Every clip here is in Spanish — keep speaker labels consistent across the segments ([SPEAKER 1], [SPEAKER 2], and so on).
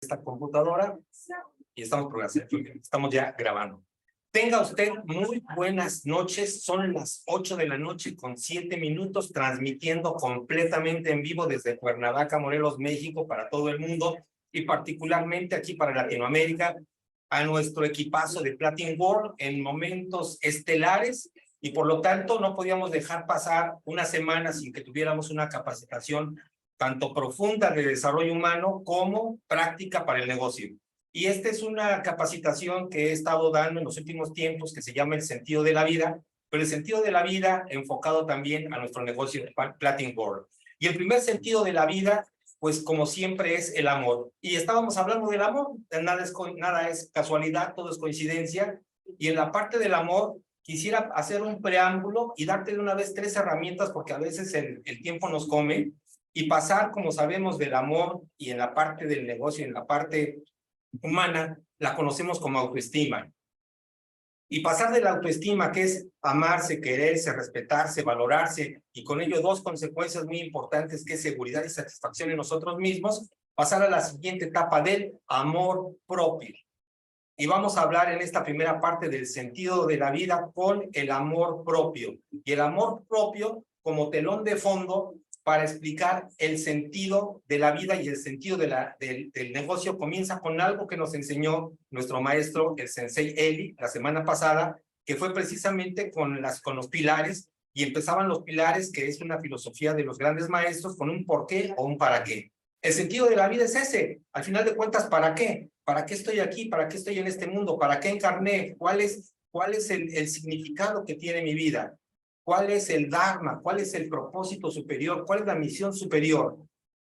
[SPEAKER 1] esta computadora y estamos ya grabando. Tenga usted muy buenas noches, son las 8 de la noche con 7 minutos, transmitiendo completamente en vivo desde Cuernavaca, Morelos, México, para todo el mundo y particularmente aquí para Latinoamérica, a nuestro equipazo de Platin World en momentos estelares, y por lo tanto no podíamos dejar pasar una semana sin que tuviéramos una capacitación tanto profunda de desarrollo humano como práctica para el negocio. Y esta es una capacitación que he estado dando en los últimos tiempos que se llama el sentido de la vida, pero el sentido de la vida enfocado también a nuestro negocio de Platin World. Y el primer sentido de la vida, pues como siempre, es el amor. Y estábamos hablando del amor, nada es casualidad, todo es coincidencia. Y en la parte del amor quisiera hacer un preámbulo y darte de una vez 3 herramientas, porque a veces el tiempo nos come, y pasar, como sabemos, del amor y en la parte del negocio, en la parte humana, la conocemos como autoestima. Y pasar de la autoestima, que es amarse, quererse, respetarse, valorarse, y con ello 2 consecuencias muy importantes, que es seguridad y satisfacción en nosotros mismos, pasar a la siguiente etapa del amor propio. Y vamos a hablar en esta primera parte del sentido de la vida con el amor propio. Y el amor propio como telón de fondo para explicar el sentido de la vida y el sentido del negocio comienza con algo que nos enseñó nuestro maestro, el Sensei Eli, la semana pasada, que fue precisamente con los pilares, y empezaban los pilares, que es una filosofía de los grandes maestros, con un por qué o un para qué. El sentido de la vida es ese, al final de cuentas, ¿para qué? ¿Para qué estoy aquí? ¿Para qué estoy en este mundo? ¿Para qué encarné? ¿Cuál es el significado que tiene mi vida? ¿Cuál es el Dharma? ¿Cuál es el propósito superior? ¿Cuál es la misión superior?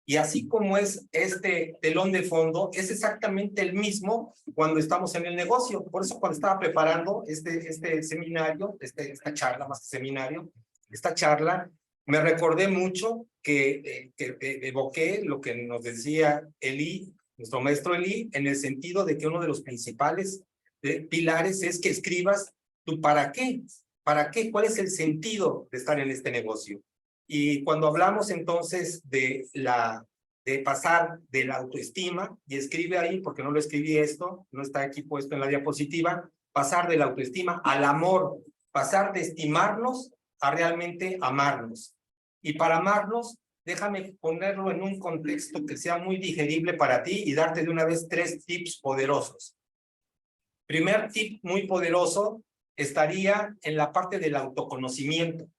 [SPEAKER 1] Y así como es este telón de fondo, es exactamente el mismo cuando estamos en el negocio. Por eso cuando estaba preparando este seminario, esta charla, más que seminario, esta charla, me recordé mucho que evoqué lo que nos decía Eli, nuestro maestro Eli, en el sentido de que uno de los principales pilares es que escribas tu para qué. ¿Para qué? ¿Cuál es el sentido de estar en este negocio? Y cuando hablamos entonces de pasar de la autoestima, y escribe ahí, porque no lo escribí esto, no está aquí puesto en la diapositiva, pasar de la autoestima al amor, pasar de estimarnos a realmente amarnos. Y para amarnos, déjame ponerlo en un contexto que sea muy digerible para ti y darte de una vez 3 tips poderosos. Primer tip muy poderoso estaría en la parte del autoconocimiento,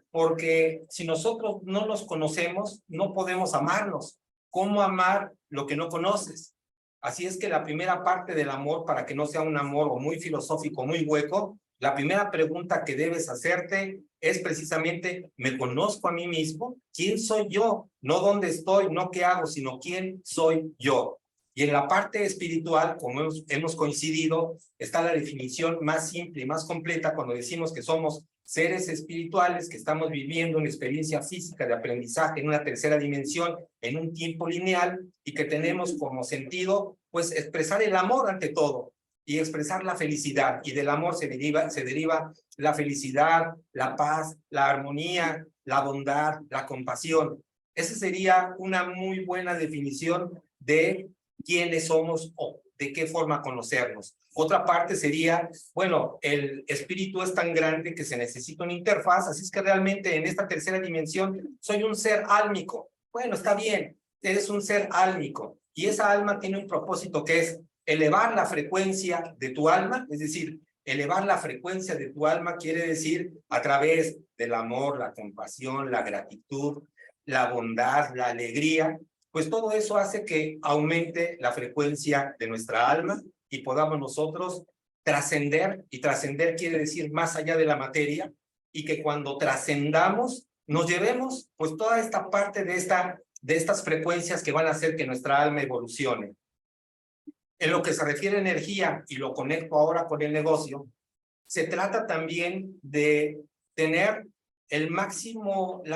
[SPEAKER 1] porque si nosotros no nos conocemos, no podemos amarnos. ¿Cómo amar lo que no conoces? Así es que la primera parte del amor, para que no sea un amor o muy filosófico, muy hueco, la primera pregunta que debes hacerte es precisamente, ¿me conozco a mí mismo? ¿Quién soy yo? No dónde estoy, no qué hago, sino quién soy yo. Y en la parte espiritual, como hemos coincidido, está la definición más simple y más completa cuando decimos que somos seres espirituales, que estamos viviendo una experiencia física de aprendizaje en una tercera dimensión, en un tiempo lineal, y que tenemos como sentido, pues, expresar el amor ante todo y expresar la felicidad. Y del amor se deriva la felicidad, la paz, la armonía, la bondad, la compasión. Esa sería una muy buena definición de quiénes somos o de qué forma conocernos. Otra parte sería, bueno, el espíritu es tan grande que se necesita una interfaz, así es que realmente en esta tercera dimensión soy un ser álmico. Bueno, está bien, eres un ser álmico y esa alma tiene un propósito que es elevar la frecuencia de tu alma, es decir, elevar la frecuencia de tu alma quiere decir a través del amor, la compasión, la gratitud, la bondad, la alegría, pues todo eso hace que aumente la frecuencia de nuestra alma y podamos nosotros trascender, y trascender quiere decir más allá de la materia, y que cuando trascendamos nos llevemos pues toda esta parte de estas frecuencias que van a hacer que nuestra alma evolucione. En lo que se refiere a energía, y lo conecto ahora con el negocio, se trata también de tener la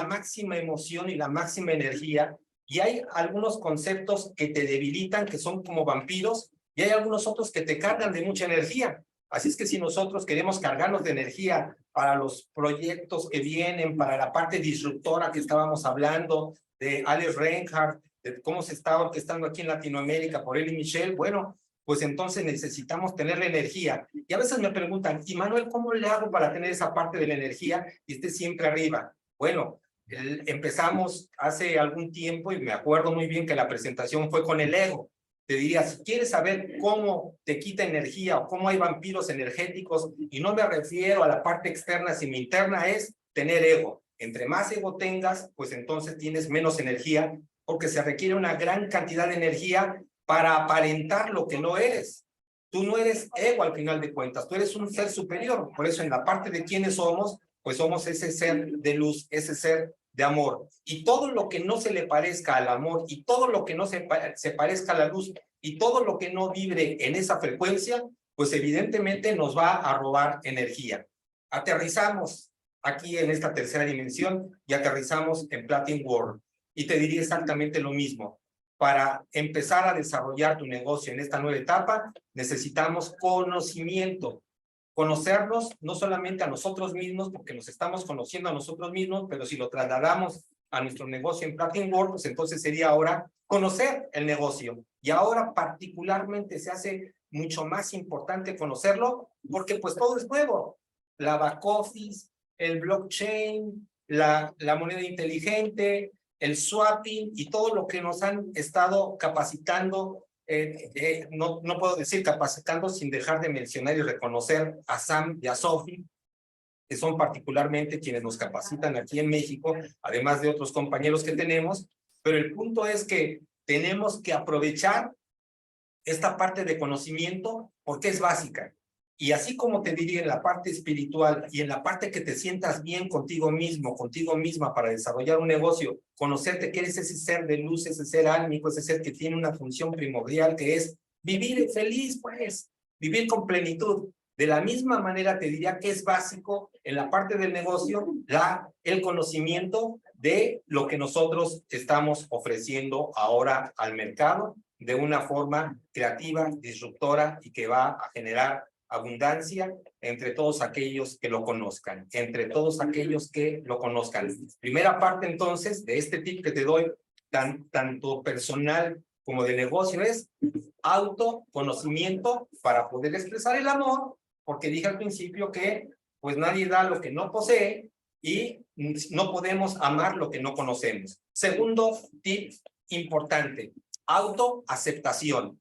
[SPEAKER 1] máxima emoción y la máxima energía. Y hay algunos conceptos que te debilitan, que son como vampiros, y hay algunos otros que te cargan de mucha energía. Así es que si nosotros queremos cargarnos de energía para los proyectos que vienen, para la parte disruptora que estábamos hablando, de Alex Reinhardt, de cómo se está orquestando aquí en Latinoamérica por él y Michelle, bueno, pues entonces necesitamos tener la energía. Y a veces me preguntan, y Manuel, ¿cómo le hago para tener esa parte de la energía y esté siempre arriba? Bueno, empezamos hace algún tiempo y me acuerdo muy bien que la presentación fue con el ego. Te diría, si quieres saber cómo te quita energía o cómo hay vampiros energéticos, y no me refiero a la parte externa, sino interna, es tener ego. Entre más ego tengas, pues entonces tienes menos energía, porque se requiere una gran cantidad de energía para aparentar lo que no eres. Tú no eres ego al final de cuentas, tú eres un ser superior. Por eso en la parte de quiénes somos, pues somos ese ser de luz, ese ser de amor. Y todo lo que no se le parezca al amor, y todo lo que no se parezca a la luz, y todo lo que no vibre en esa frecuencia, pues evidentemente nos va a robar energía. Aterrizamos aquí en esta tercera dimensión y aterrizamos en Platinum World. Y te diría exactamente lo mismo. Para empezar a desarrollar tu negocio en esta nueva etapa, necesitamos conocimiento. Conocernos no solamente a nosotros mismos, porque nos estamos conociendo a nosotros mismos, pero si lo trasladamos a nuestro negocio en Platinum World, pues entonces sería ahora conocer el negocio. Y ahora particularmente se hace mucho más importante conocerlo, porque pues todo es nuevo. La back office, el blockchain, la moneda inteligente, el swapping y todo lo que nos han estado capacitando. No puedo decir capacitando sin dejar de mencionar y reconocer a Sam y a Sophie, que son particularmente quienes nos capacitan aquí en México, además de otros compañeros que tenemos, pero el punto es que tenemos que aprovechar esta parte de conocimiento porque es básica. Y así como te diría en la parte espiritual y en la parte que te sientas bien contigo mismo, contigo misma para desarrollar un negocio, conocerte que eres ese ser de luz, ese ser álmico, ese ser que tiene una función primordial que es vivir feliz, pues, vivir con plenitud. De la misma manera te diría que es básico en la parte del negocio el conocimiento de lo que nosotros estamos ofreciendo ahora al mercado de una forma creativa, disruptora y que va a generar abundancia entre todos aquellos que lo conozcan, entre todos aquellos que lo conozcan. Primera parte entonces de este tip que te doy, tanto personal como de negocio, es autoconocimiento para poder expresar el amor, porque dije al principio que pues nadie da lo que no posee y no podemos amar lo que no conocemos. Segundo tip importante, autoaceptación.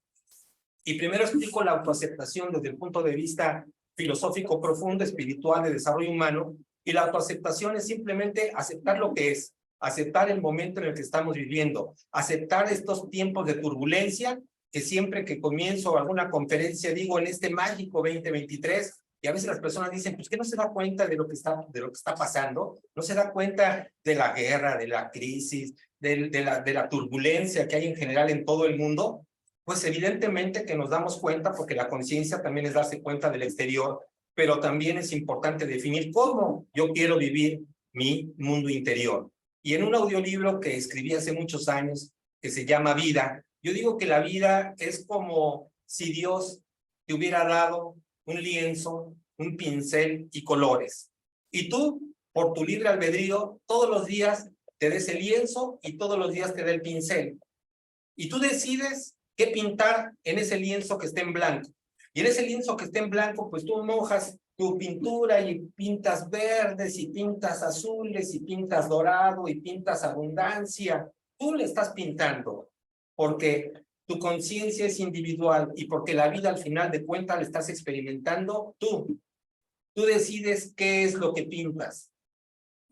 [SPEAKER 1] Y primero explico la autoaceptación desde el punto de vista filosófico profundo, espiritual, de desarrollo humano. Y la autoaceptación es simplemente aceptar lo que es, aceptar el momento en el que estamos viviendo, aceptar estos tiempos de turbulencia que siempre que comienzo alguna conferencia digo en este mágico 2023, y a veces las personas dicen, pues que no se da cuenta de lo que está pasando, no se da cuenta de la guerra, de la crisis, de la turbulencia que hay en general en todo el mundo. Pues evidentemente que nos damos cuenta porque la conciencia también es darse cuenta del exterior, pero también es importante definir cómo yo quiero vivir mi mundo interior. Y en un audiolibro que escribí hace muchos años, que se llama Vida, yo digo que la vida es como si Dios te hubiera dado un lienzo, un pincel y colores. Y tú, por tu libre albedrío, todos los días te des el lienzo y todos los días te da el pincel. Y tú decides qué pintar en ese lienzo que esté en blanco. Y en ese lienzo que esté en blanco, pues tú mojas tu pintura y pintas verdes y pintas azules y pintas dorado y pintas abundancia. Tú le estás pintando porque tu conciencia es individual y porque la vida al final de cuentas la estás experimentando tú. Tú decides qué es lo que pintas.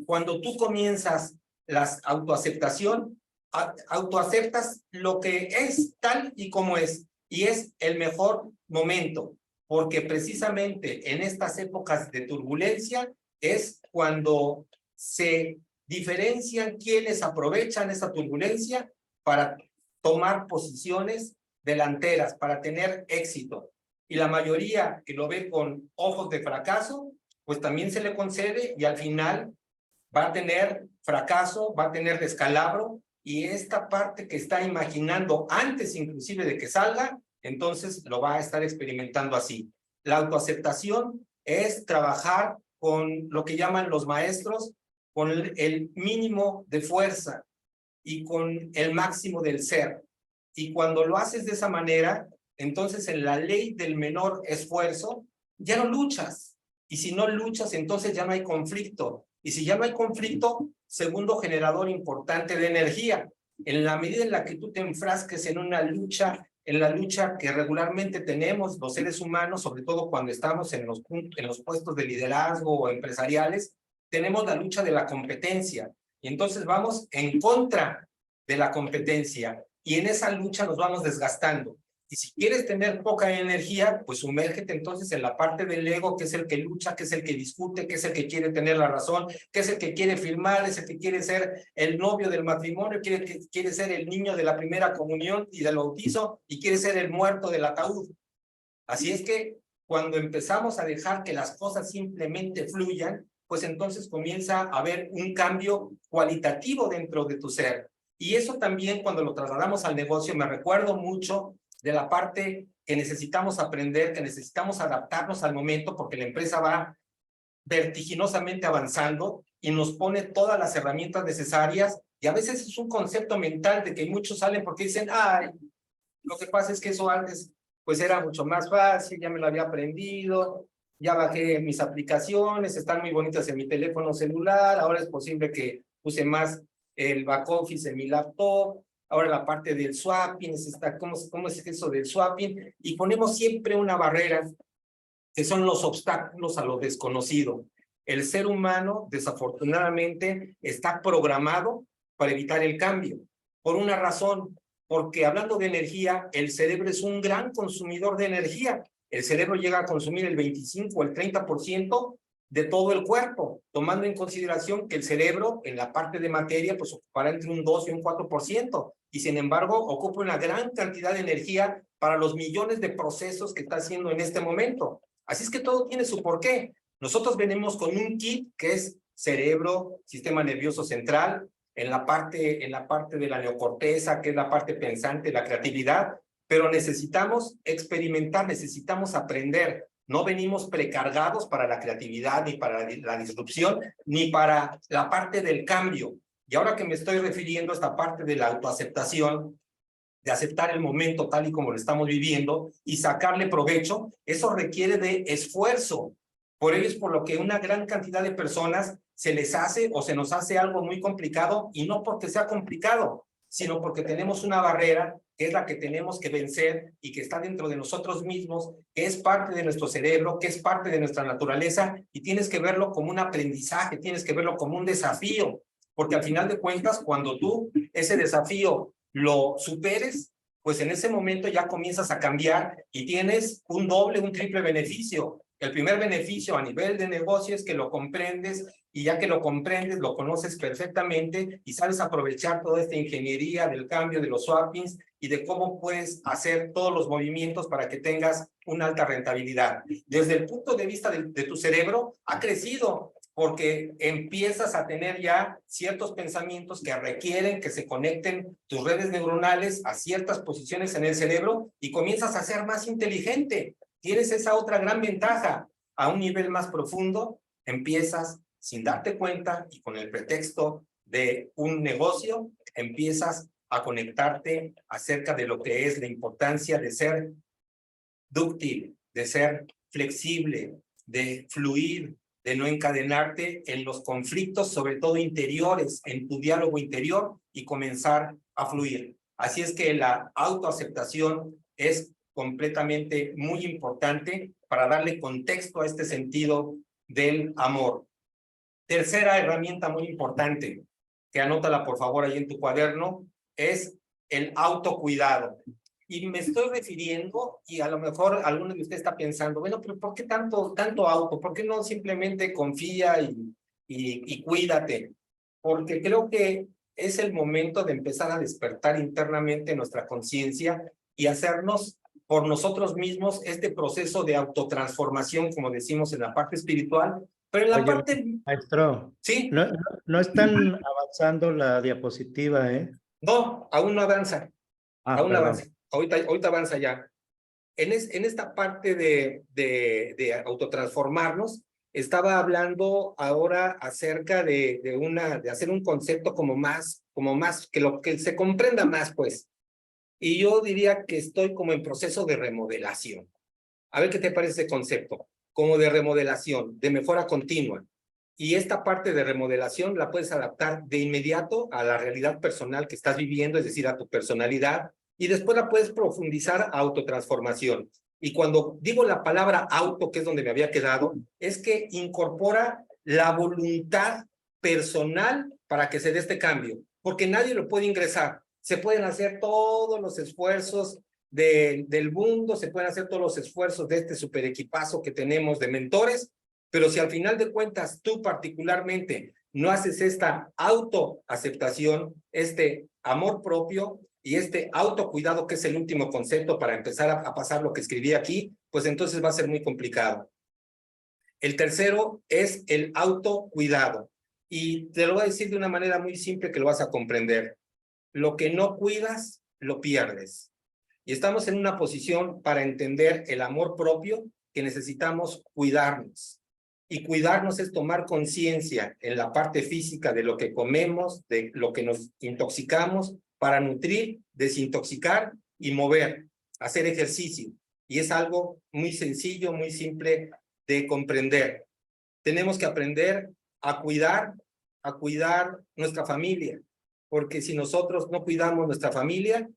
[SPEAKER 1] Cuando tú comienzas la autoaceptación, autoaceptas lo que es tal y como es, y es el mejor momento, porque precisamente en estas épocas de turbulencia es cuando se diferencian quienes aprovechan esa turbulencia para tomar posiciones delanteras, para tener éxito. Y la mayoría que lo ve con ojos de fracaso, pues también se le concede y al final va a tener fracaso, va a tener descalabro, y esta parte que está imaginando antes inclusive de que salga, entonces lo va a estar experimentando así. La autoaceptación es trabajar con lo que llaman los maestros, con el mínimo de fuerza. y con el máximo del ser. Y cuando lo haces de esa manera, entonces en la ley del menor esfuerzo, ya no luchas. Y si no luchas, entonces ya no hay conflicto. Y si ya no hay conflicto, segundo generador importante de energía. En la medida en la que tú te enfrasques en una lucha, en la lucha que regularmente tenemos los seres humanos, sobre todo cuando estamos en los puestos de liderazgo o empresariales, tenemos la lucha de la competencia. Y entonces vamos en contra de la competencia. Y en esa lucha nos vamos desgastando. Y si quieres tener poca energía, pues sumérgete entonces en la parte del ego, que es el que lucha, que es el que discute, que es el que quiere tener la razón, que es el que quiere firmar, es el que quiere ser el novio del matrimonio, quiere ser el niño de la primera comunión y del bautizo, y quiere ser el muerto del ataúd. Así es que cuando empezamos a dejar que las cosas simplemente fluyan, pues entonces comienza a haber un cambio cualitativo dentro de tu ser. Y eso también cuando lo trasladamos al negocio, me recuerdo mucho de la parte que necesitamos aprender, que necesitamos adaptarnos al momento, porque la empresa va vertiginosamente avanzando y nos pone todas las herramientas necesarias, y a veces es un concepto mental de que muchos salen porque dicen, ay, lo que pasa es que eso antes pues era mucho más fácil, ya me lo había aprendido, ya bajé mis aplicaciones, están muy bonitas en mi teléfono celular, ahora es posible que use más el back office en mi laptop, ahora la parte del swapping, ¿cómo es eso del swapping? Y ponemos siempre una barrera, que son los obstáculos a lo desconocido. El ser humano, desafortunadamente, está programado para evitar el cambio, por una razón, porque hablando de energía, el cerebro es un gran consumidor de energía. El cerebro llega a consumir el 25 o el 30% de todo el cuerpo, tomando en consideración que el cerebro, en la parte de materia, pues ocupará entre un 2 y un 4%, y sin embargo, ocupa una gran cantidad de energía para los millones de procesos que está haciendo en este momento. Así es que todo tiene su porqué. Nosotros venimos con un kit que es cerebro, sistema nervioso central, en la parte de la neocorteza, que es la parte pensante, la creatividad, pero necesitamos experimentar, necesitamos aprender. No venimos precargados para la creatividad, ni para la disrupción, ni para la parte del cambio. Y ahora que me estoy refiriendo a esta parte de la autoaceptación, de aceptar el momento tal y como lo estamos viviendo y sacarle provecho, eso requiere de esfuerzo. Por ello es por lo que una gran cantidad de personas se les hace o se nos hace algo muy complicado, y no porque sea complicado, sino porque tenemos una barrera que es la que tenemos que vencer y que está dentro de nosotros mismos, que es parte de nuestro cerebro, que es parte de nuestra naturaleza, y tienes que verlo como un aprendizaje, tienes que verlo como un desafío, porque al final de cuentas, cuando tú ese desafío lo superes, pues en ese momento ya comienzas a cambiar y tienes un doble, un triple beneficio. El primer beneficio a nivel de negocio es que lo comprendes, y ya que lo comprendes, lo conoces perfectamente y sabes aprovechar toda esta ingeniería del cambio, de los swappings y de cómo puedes hacer todos los movimientos para que tengas una alta rentabilidad. Desde el punto de vista de tu cerebro, ha crecido, porque empiezas a tener ya ciertos pensamientos que requieren que se conecten tus redes neuronales a ciertas posiciones en el cerebro y comienzas a ser más inteligente. Tienes esa otra gran ventaja. A un nivel más profundo, empiezas sin darte cuenta y con el pretexto de un negocio, empiezas a conectarte acerca de lo que es la importancia de ser dúctil, de ser flexible, de fluir, de no encadenarte en los conflictos, sobre todo interiores, en tu diálogo interior, y comenzar a fluir. Así es que la autoaceptación es completamente muy importante para darle contexto a este sentido del amor. Tercera herramienta muy importante, que anótala por favor ahí en tu cuaderno, es el autocuidado. Y me estoy refiriendo, y a lo mejor alguno de ustedes está pensando, bueno, pero ¿por qué tanto auto? ¿Por qué no simplemente confía y cuídate? Porque creo que es el momento de empezar a despertar internamente nuestra conciencia y hacernos por nosotros mismos este proceso de autotransformación, como decimos en la parte espiritual, pero en la
[SPEAKER 2] Oye,
[SPEAKER 1] parte...
[SPEAKER 2] maestro,
[SPEAKER 1] Sí,
[SPEAKER 2] no están avanzando la diapositiva, ¿eh?
[SPEAKER 1] no, aún no avanza,
[SPEAKER 2] Ah,
[SPEAKER 1] aún no avanza.
[SPEAKER 2] perdón.
[SPEAKER 1] Ahorita avanza ya. En esta parte de autotransformarnos, estaba hablando ahora acerca de hacer un concepto como más como más, que lo que se comprenda más, pues. Y yo diría que estoy como en proceso de remodelación. A ver qué te parece ese concepto, como de remodelación, de mejora continua. Y esta parte de remodelación la puedes adaptar de inmediato a la realidad personal que estás viviendo, es decir, a tu personalidad, y después la puedes profundizar a autotransformación. Y cuando digo la palabra auto, que es donde me había quedado, es que incorpora la voluntad personal para que se dé este cambio, porque nadie lo puede ingresar. Se pueden hacer todos los esfuerzos del mundo, se pueden hacer todos los esfuerzos de este super equipazo que tenemos de mentores, pero si al final de cuentas tú particularmente no haces esta autoaceptación, este amor propio y este autocuidado, que es el último concepto para empezar a pasar lo que escribí aquí, pues entonces va a ser muy complicado. El tercero es el autocuidado. Y te lo voy a decir de una manera muy simple que lo vas a comprender. Lo que no cuidas, lo pierdes. Y estamos en una posición para entender el amor propio, que necesitamos cuidarnos. Y cuidarnos es tomar conciencia en la parte física de lo que comemos, de lo que nos intoxicamos, para nutrir, desintoxicar y mover, hacer ejercicio. Y es algo muy sencillo, muy simple de comprender. Tenemos que aprender a cuidar nuestra familia, porque si nosotros no cuidamos nuestra familia,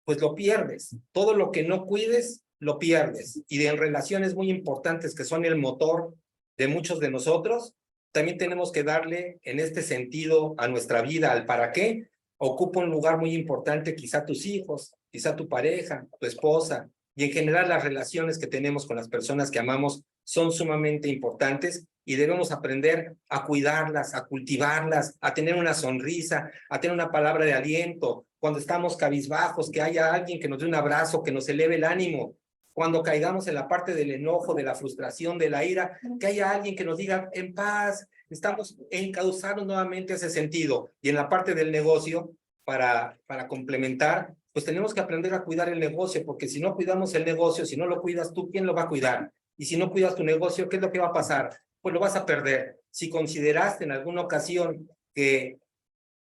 [SPEAKER 1] pues lo pierdes. Todo lo que no cuides, lo pierdes. Y en relaciones muy importantes que son el motor de muchos de nosotros, también tenemos que darle en este sentido a nuestra vida, al para qué. Ocupa un lugar muy importante, quizá tus hijos, quizá tu pareja, tu esposa, y en general las relaciones que tenemos con las personas que amamos son sumamente importantes y debemos aprender a cuidarlas, a cultivarlas, a tener una sonrisa, a tener una palabra de aliento. Cuando estamos cabizbajos, que haya alguien que nos dé un abrazo, que nos eleve el ánimo. Cuando caigamos en la parte del enojo, de la frustración, de la ira, que haya alguien que nos diga en paz. Estamos encauzando nuevamente ese sentido. Y en la parte del negocio, para complementar, pues tenemos que aprender a cuidar el negocio, porque si no cuidamos el negocio, si no lo cuidas tú, ¿quién lo va a cuidar? Y si no cuidas tu negocio, ¿qué es lo que va a pasar? Pues lo vas a perder. Si consideraste en alguna ocasión que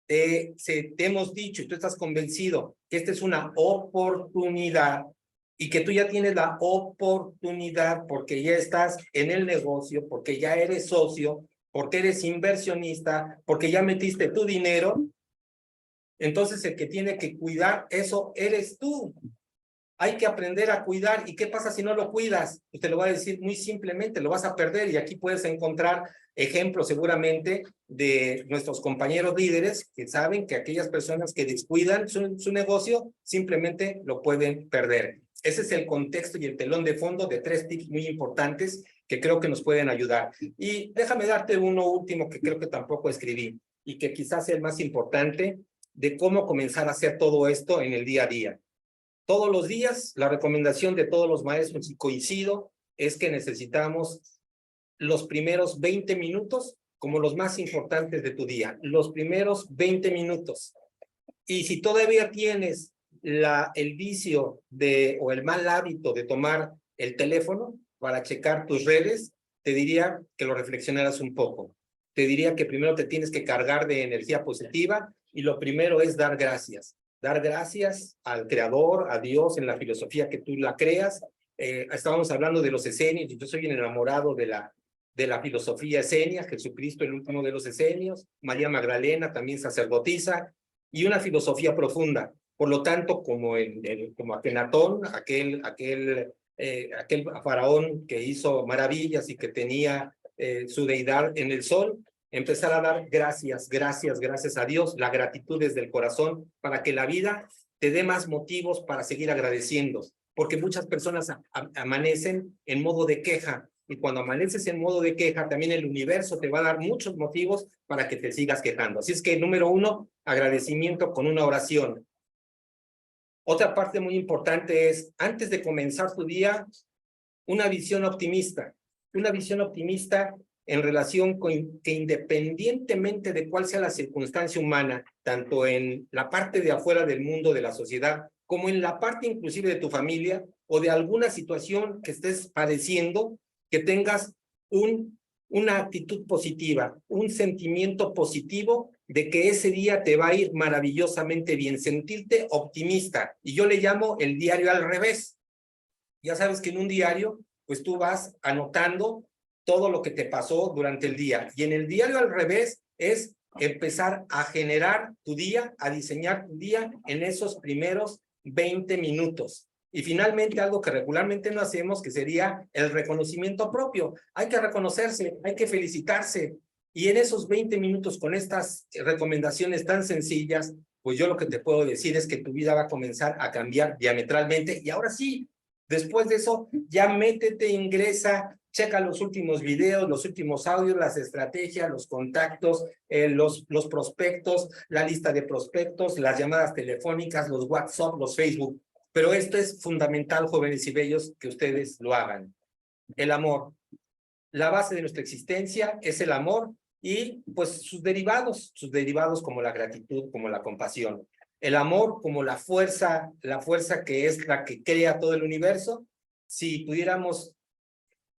[SPEAKER 1] te hemos dicho y tú estás convencido que esta es una oportunidad y que tú ya tienes la oportunidad porque ya estás en el negocio, porque ya eres socio, porque eres inversionista, porque ya metiste tu dinero, entonces el que tiene que cuidar eso eres tú. Hay que aprender a cuidar. ¿Y qué pasa si no lo cuidas? Pues te lo voy a decir muy simplemente, lo vas a perder. Y aquí puedes encontrar ejemplos seguramente de nuestros compañeros líderes que saben que aquellas personas que descuidan su negocio simplemente lo pueden perder. Ese es el contexto y el telón de fondo de 3 tips muy importantes que creo que nos pueden ayudar. Y déjame darte uno último que creo que tampoco escribí y que quizás sea el más importante de cómo comenzar a hacer todo esto en el día a día. Todos los días, la recomendación de todos los maestros, y coincido, es que necesitamos los primeros 20 minutos como los más importantes de tu día. Los primeros 20 minutos. Y si todavía tienes el vicio o el mal hábito de tomar el teléfono para checar tus redes, te diría que lo reflexionaras un poco. Te diría que primero te tienes que cargar de energía positiva y lo primero es dar gracias. Dar gracias al Creador, a Dios, en la filosofía que tú la creas. Estábamos hablando de los esenios, y yo soy un enamorado de la filosofía esenia, Jesucristo, el último de los esenios, María Magdalena, también sacerdotisa, y una filosofía profunda. Por lo tanto, como Akenatón, aquel faraón que hizo maravillas y que tenía su deidad en el sol, empezar a dar gracias a Dios, la gratitud desde el corazón, para que la vida te dé más motivos para seguir agradeciendo, porque muchas personas amanecen en modo de queja, y cuando amaneces en modo de queja, también el universo te va a dar muchos motivos para que te sigas quejando. Así es que, número 1, agradecimiento con una oración. Otra parte muy importante es, antes de comenzar tu día, una visión optimista en relación con que independientemente de cuál sea la circunstancia humana, tanto en la parte de afuera del mundo, de la sociedad, como en la parte inclusive de tu familia o de alguna situación que estés padeciendo, que tengas una actitud positiva, un sentimiento positivo de que ese día te va a ir maravillosamente bien, sentirte optimista. Y yo le llamo el diario al revés. Ya sabes que en un diario, pues tú vas anotando todo lo que te pasó durante el día. Y en el diario al revés es empezar a generar tu día, a diseñar tu día en esos primeros 20 minutos. Y finalmente algo que regularmente no hacemos, que sería el reconocimiento propio. Hay que reconocerse, hay que felicitarse. Y en esos 20 minutos con estas recomendaciones tan sencillas, pues yo lo que te puedo decir es que tu vida va a comenzar a cambiar diametralmente. Y ahora sí, después de eso, ya métete, ingresa, checa los últimos videos, los últimos audios, las estrategias, los contactos, los prospectos, la lista de prospectos, las llamadas telefónicas, los WhatsApp, los Facebook. Pero esto es fundamental, jóvenes y bellos, que ustedes lo hagan. El amor. La base de nuestra existencia es el amor y pues sus derivados como la gratitud, como la compasión. El amor como la fuerza que es la que crea todo el universo. Si pudiéramos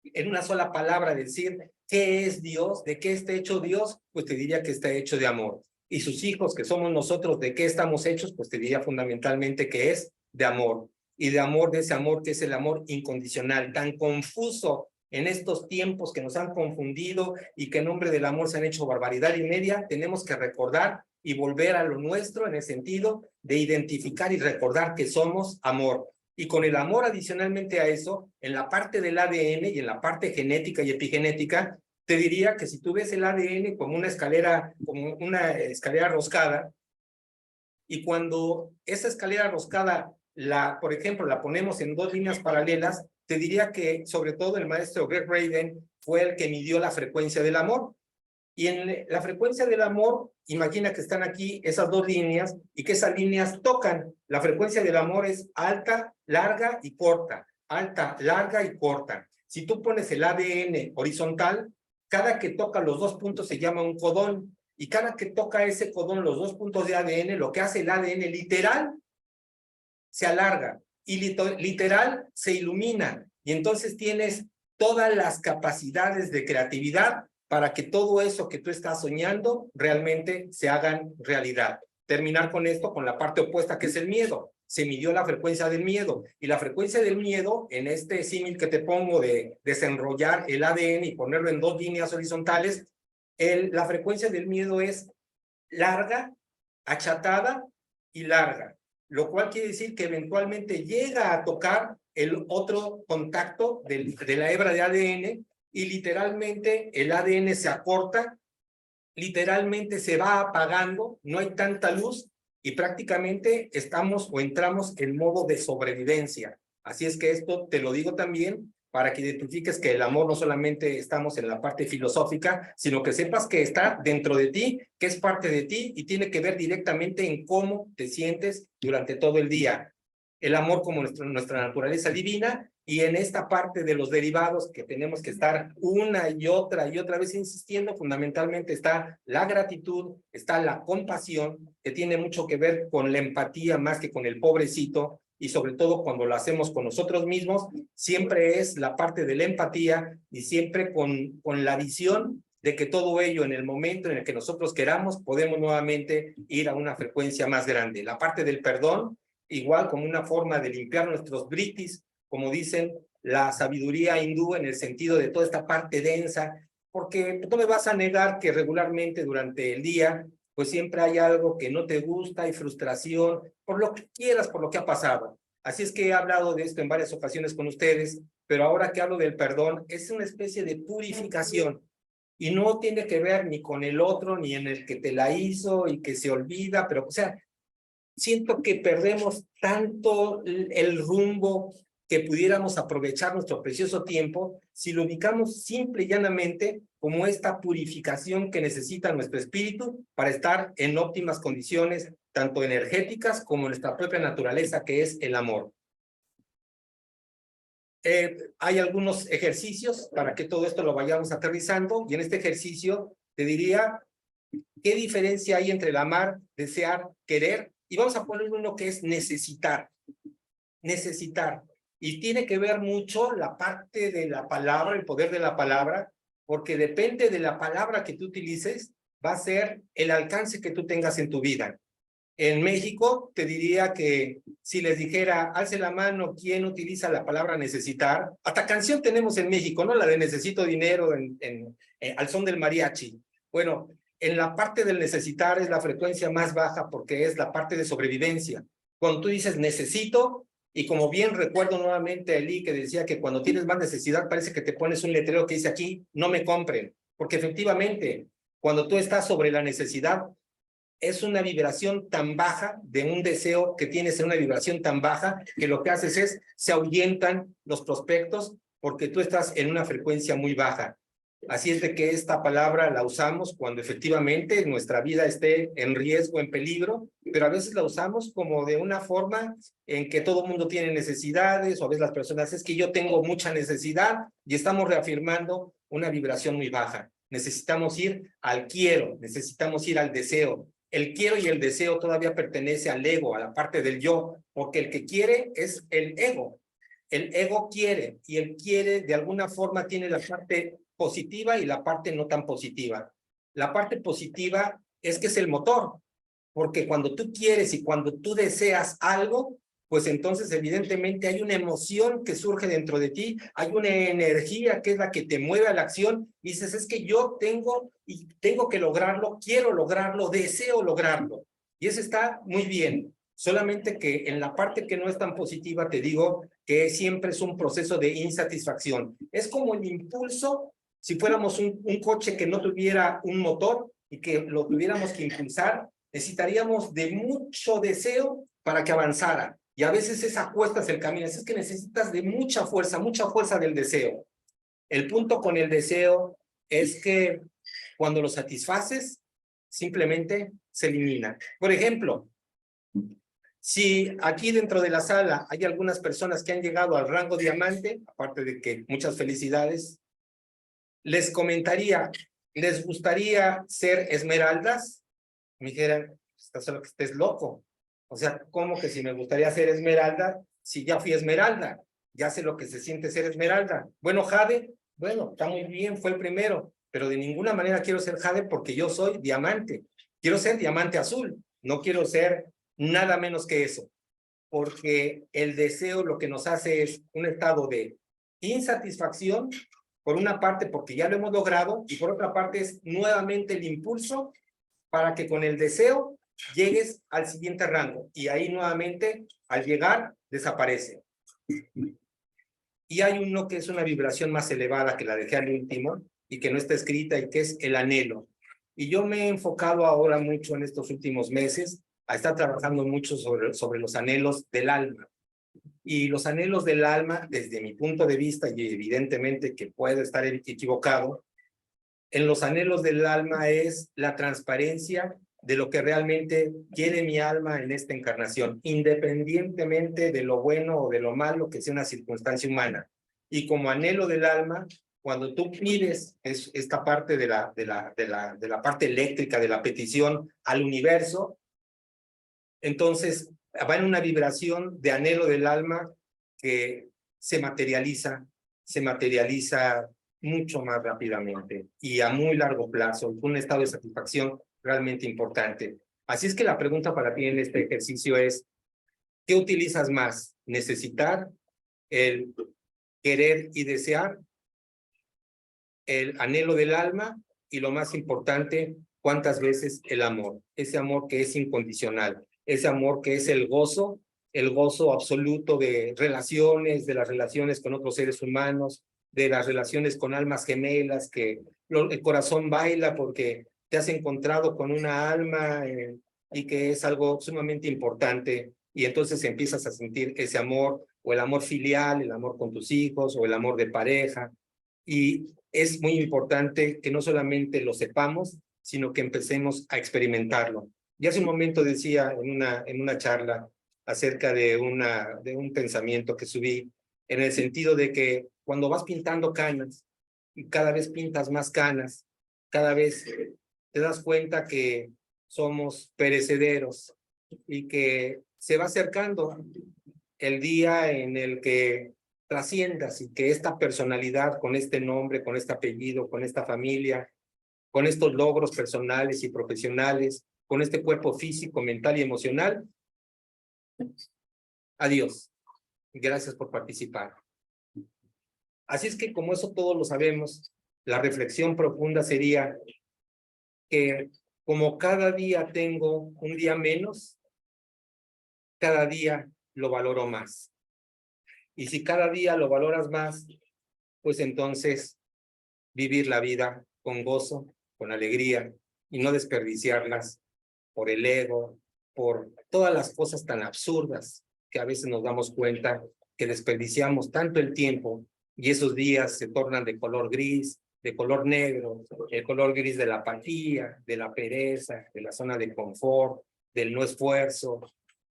[SPEAKER 1] en una sola palabra decir qué es Dios, de qué está hecho Dios, pues te diría que está hecho de amor. Y sus hijos, que somos nosotros, ¿de qué estamos hechos? Pues te diría fundamentalmente que es de amor. Y de amor, de ese amor que es el amor incondicional, tan confuso en estos tiempos que nos han confundido y que en nombre del amor se han hecho barbaridad y media. Tenemos que recordar y volver a lo nuestro en el sentido de identificar y recordar que somos amor. Y con el amor adicionalmente a eso, en la parte del ADN y en la parte genética y epigenética, te diría que si tú ves el ADN como una escalera roscada, y cuando esa escalera roscada, por ejemplo, la ponemos en dos líneas paralelas, te diría que sobre todo el maestro Greg Raven fue el que midió la frecuencia del amor. Y en la frecuencia del amor, imagina que están aquí esas dos líneas y que esas líneas tocan. La frecuencia del amor es alta, larga y corta. Alta, larga y corta. Si tú pones el ADN horizontal, cada que toca los dos puntos se llama un codón. Y cada que toca ese codón, los dos puntos de ADN, lo que hace el ADN literal se alarga y literal se ilumina. Y entonces tienes todas las capacidades de creatividad para que todo eso que tú estás soñando realmente se hagan realidad. Terminar con esto, con la parte opuesta que es el miedo. Se midió la frecuencia del miedo y la frecuencia del miedo, en este símil que te pongo de desenrollar el ADN y ponerlo en dos líneas horizontales, la frecuencia del miedo es larga, achatada y larga, lo cual quiere decir que eventualmente llega a tocar el otro contacto de la hebra de ADN y literalmente el ADN se acorta, literalmente se va apagando, no hay tanta luz y prácticamente estamos o entramos en modo de sobrevivencia. Así es que esto te lo digo también para que identifiques que el amor no solamente estamos en la parte filosófica, sino que sepas que está dentro de ti, que es parte de ti y tiene que ver directamente en cómo te sientes durante todo el día. El amor como nuestra naturaleza divina y en esta parte de los derivados que tenemos que estar una y otra vez insistiendo, fundamentalmente está la gratitud, está la compasión, que tiene mucho que ver con la empatía más que con el pobrecito, y sobre todo cuando lo hacemos con nosotros mismos, siempre es la parte de la empatía y siempre con la visión de que todo ello en el momento en el que nosotros queramos podemos nuevamente ir a una frecuencia más grande. La parte del perdón, igual como una forma de limpiar nuestros britis, como dicen la sabiduría hindú en el sentido de toda esta parte densa, porque tú me vas a negar que regularmente durante el día pues siempre hay algo que no te gusta, hay frustración, por lo que quieras, por lo que ha pasado. Así es que he hablado de esto en varias ocasiones con ustedes, pero ahora que hablo del perdón, es una especie de purificación y no tiene que ver ni con el otro, ni en el que te la hizo y que se olvida, pero o sea, siento que perdemos tanto el rumbo que pudiéramos aprovechar nuestro precioso tiempo si lo ubicamos simple y llanamente como esta purificación que necesita nuestro espíritu para estar en óptimas condiciones, tanto energéticas como en nuestra propia naturaleza, que es el amor. Hay algunos ejercicios para que todo esto lo vayamos aterrizando, y en este ejercicio te diría qué diferencia hay entre el amar, desear, querer, y vamos a poner uno que es necesitar. Necesitar. Y tiene que ver mucho la parte de la palabra, el poder de la palabra, porque depende de la palabra que tú utilices, va a ser el alcance que tú tengas en tu vida. En México, te diría que si les dijera, alce la mano, ¿quién utiliza la palabra necesitar? Hasta canción tenemos en México, ¿no? La de necesito dinero al son del mariachi. Bueno, en la parte del necesitar es la frecuencia más baja porque es la parte de sobrevivencia. Cuando tú dices necesito, y como bien recuerdo nuevamente a Eli que decía que cuando tienes más necesidad parece que te pones un letrero que dice aquí, no me compren. Porque efectivamente, cuando tú estás sobre la necesidad, es una vibración tan baja de un deseo que tienes en una vibración tan baja que lo que haces es, se ahuyentan los prospectos porque tú estás en una frecuencia muy baja. Así es de que esta palabra la usamos cuando efectivamente nuestra vida esté en riesgo, en peligro, pero a veces la usamos como de una forma en que todo el mundo tiene necesidades, o a veces las personas, es que yo tengo mucha necesidad, y estamos reafirmando una vibración muy baja. Necesitamos ir al quiero, necesitamos ir al deseo. El quiero y el deseo todavía pertenece al ego, a la parte del yo, porque el que quiere es el ego. El ego quiere, y el quiere de alguna forma tiene la parte positiva y la parte no tan positiva. La parte positiva es que es el motor, porque cuando tú quieres y cuando tú deseas algo, pues entonces evidentemente hay una emoción que surge dentro de ti, hay una energía que es la que te mueve a la acción, y dices, es que yo tengo que lograrlo, quiero lograrlo, deseo lograrlo, y eso está muy bien. Solamente que en la parte que no es tan positiva, te digo que siempre es un proceso de insatisfacción. Es como el impulso, si fuéramos un coche que no tuviera un motor y que lo tuviéramos que impulsar, necesitaríamos de mucho deseo para que avanzara. Y a veces es a cuestas el camino, es que necesitas de mucha fuerza del deseo. El punto con el deseo es que cuando lo satisfaces, simplemente se elimina. Por ejemplo, si aquí dentro de la sala hay algunas personas que han llegado al rango diamante, aparte de que muchas felicidades, les comentaría, ¿les gustaría ser esmeraldas? Me dijeran, estás solo que estés loco. O sea, ¿cómo que si me gustaría ser esmeralda? Si ya fui esmeralda, ya sé lo que se siente ser esmeralda. Bueno, jade, bueno, está muy bien, fue el primero, pero de ninguna manera quiero ser jade porque yo soy diamante. Quiero ser diamante azul, no quiero ser nada menos que eso, porque el deseo lo que nos hace es un estado de insatisfacción, por una parte porque ya lo hemos logrado, y por otra parte es nuevamente el impulso para que con el deseo llegues al siguiente rango, y ahí nuevamente al llegar desaparece. Y hay uno que es una vibración más elevada que la dejé al último y que no está escrita, y que es el anhelo. Y yo me he enfocado ahora mucho en estos últimos meses a estar trabajando mucho sobre los anhelos del alma. Y los anhelos del alma, desde mi punto de vista, y evidentemente que puedo estar equivocado, en los anhelos del alma es la transparencia de lo que realmente quiere mi alma en esta encarnación, independientemente de lo bueno o de lo malo que sea una circunstancia humana. Y como anhelo del alma, cuando tú pides esta parte de la parte eléctrica de la petición al universo, entonces va en una vibración de anhelo del alma que se materializa mucho más rápidamente y a muy largo plazo, un estado de satisfacción realmente importante. Así es que la pregunta para ti en este ejercicio es, ¿qué utilizas más? ¿Necesitar, el querer y desear, el anhelo del alma, y lo más importante, cuántas veces el amor? Ese amor que es incondicional, ese amor que es el gozo absoluto de relaciones, de las relaciones con otros seres humanos, de las relaciones con almas gemelas, que el corazón baila porque te has encontrado con una alma y que es algo sumamente importante, y entonces empiezas a sentir ese amor, o el amor filial, el amor con tus hijos, o el amor de pareja. Y es muy importante que no solamente lo sepamos, sino que empecemos a experimentarlo. Y hace un momento decía en una charla acerca de un pensamiento que subí, en el sentido de que cuando vas pintando canas, y cada vez pintas más canas, cada vez te das cuenta que somos perecederos, y que se va acercando el día en el que trasciendas, y que esta personalidad con este nombre, con este apellido, con esta familia, con estos logros personales y profesionales, con este cuerpo físico, mental y emocional. Adiós. Gracias por participar. Así es que como eso todos lo sabemos, la reflexión profunda sería que como cada día tengo un día menos, cada día lo valoro más. Y si cada día lo valoras más, pues entonces vivir la vida con gozo, con alegría y no desperdiciarlas por el ego, por todas las cosas tan absurdas que a veces nos damos cuenta que desperdiciamos tanto el tiempo y esos días se tornan de color gris, de color negro, el color gris de la apatía, de la pereza, de la zona de confort, del no esfuerzo.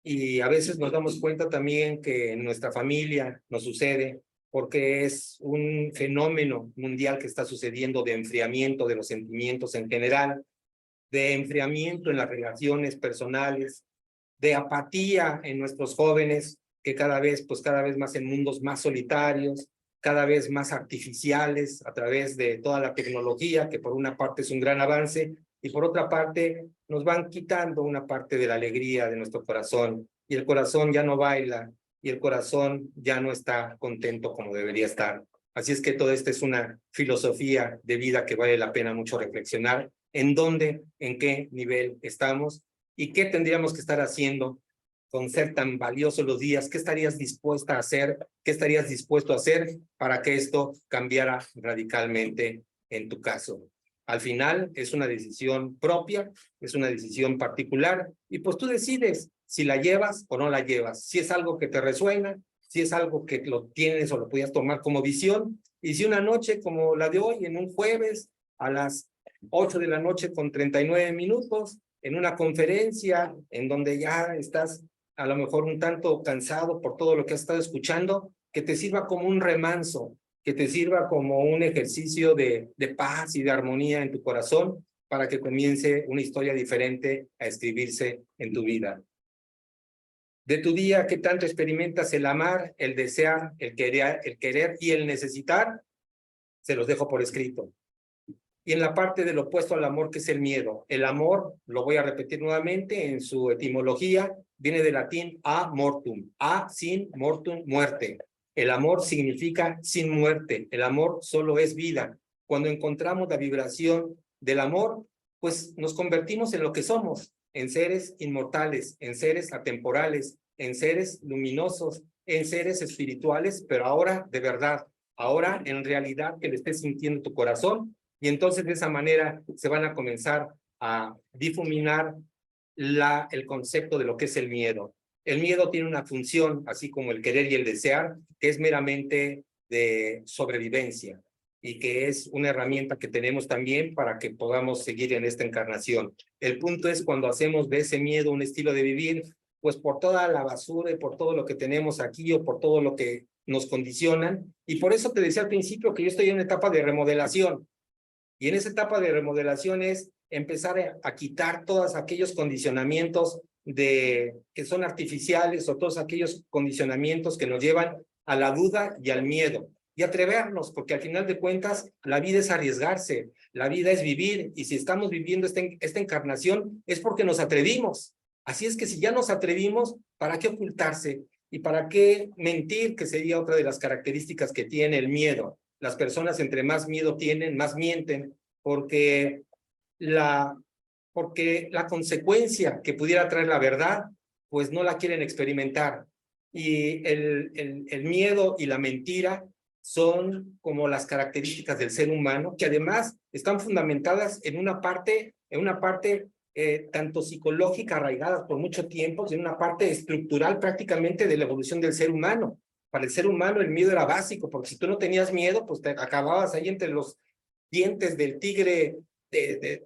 [SPEAKER 1] Y a veces nos damos cuenta también que en nuestra familia nos sucede porque es un fenómeno mundial que está sucediendo de enfriamiento de los sentimientos en general, de enfriamiento en las relaciones personales, de apatía en nuestros jóvenes, que cada vez más en mundos más solitarios, cada vez más artificiales a través de toda la tecnología, que por una parte es un gran avance, y por otra parte nos van quitando una parte de la alegría de nuestro corazón, y el corazón ya no baila, y el corazón ya no está contento como debería estar. Así es que todo esto es una filosofía de vida que vale la pena mucho reflexionar en dónde, en qué nivel estamos y qué tendríamos que estar haciendo con ser tan valiosos los días. ¿Qué estarías dispuesta a hacer? ¿Qué estarías dispuesto a hacer para que esto cambiara radicalmente en tu caso? Al final es una decisión propia, es una decisión particular y pues tú decides si la llevas o no la llevas, si es algo que te resuena, si es algo que lo tienes o lo podías tomar como visión, y si una noche como la de hoy, en un jueves a las 8 de la noche con 39 minutos, en una conferencia en donde ya estás a lo mejor un tanto cansado por todo lo que has estado escuchando, que te sirva como un remanso, que te sirva como un ejercicio de paz y de armonía en tu corazón para que comience una historia diferente a escribirse en tu vida. De tu día, ¿qué tanto experimentas el amar, el desear, el querer y el necesitar? Se los dejo por escrito. Y en la parte del opuesto al amor, que es el miedo. El amor, lo voy a repetir nuevamente, en su etimología, viene del latín a mortum. A sin mortum, muerte. El amor significa sin muerte. El amor solo es vida. Cuando encontramos la vibración del amor, pues nos convertimos en lo que somos, en seres inmortales, en seres atemporales, en seres luminosos, en seres espirituales, pero ahora de verdad, ahora en realidad que le estés sintiendo tu corazón. Y entonces de esa manera se van a comenzar a difuminar el concepto de lo que es el miedo. El miedo tiene una función, así como el querer y el desear, que es meramente de sobrevivencia y que es una herramienta que tenemos también para que podamos seguir en esta encarnación. El punto es cuando hacemos de ese miedo un estilo de vivir, pues por toda la basura y por todo lo que tenemos aquí o por todo lo que nos condicionan. Y por eso te decía al principio que yo estoy en una etapa de remodelación. Y en esa etapa de remodelación es empezar a quitar todos aquellos condicionamientos que son artificiales o todos aquellos condicionamientos que nos llevan a la duda y al miedo. Y atrevernos, porque al final de cuentas la vida es arriesgarse, la vida es vivir, y si estamos viviendo esta encarnación es porque nos atrevimos. Así es que si ya nos atrevimos, ¿para qué ocultarse? ¿Y para qué mentir? Que sería otra de las características que tiene el miedo. Las personas entre más miedo tienen, más mienten, porque la consecuencia que pudiera traer la verdad, pues no la quieren experimentar. Y el miedo y la mentira son como las características del ser humano, que además están fundamentadas en una parte tanto psicológica, arraigadas por mucho tiempo, y en una parte estructural prácticamente de la evolución del ser humano. Para el ser humano el miedo era básico, porque si tú no tenías miedo, pues te acababas ahí entre los dientes del tigre, de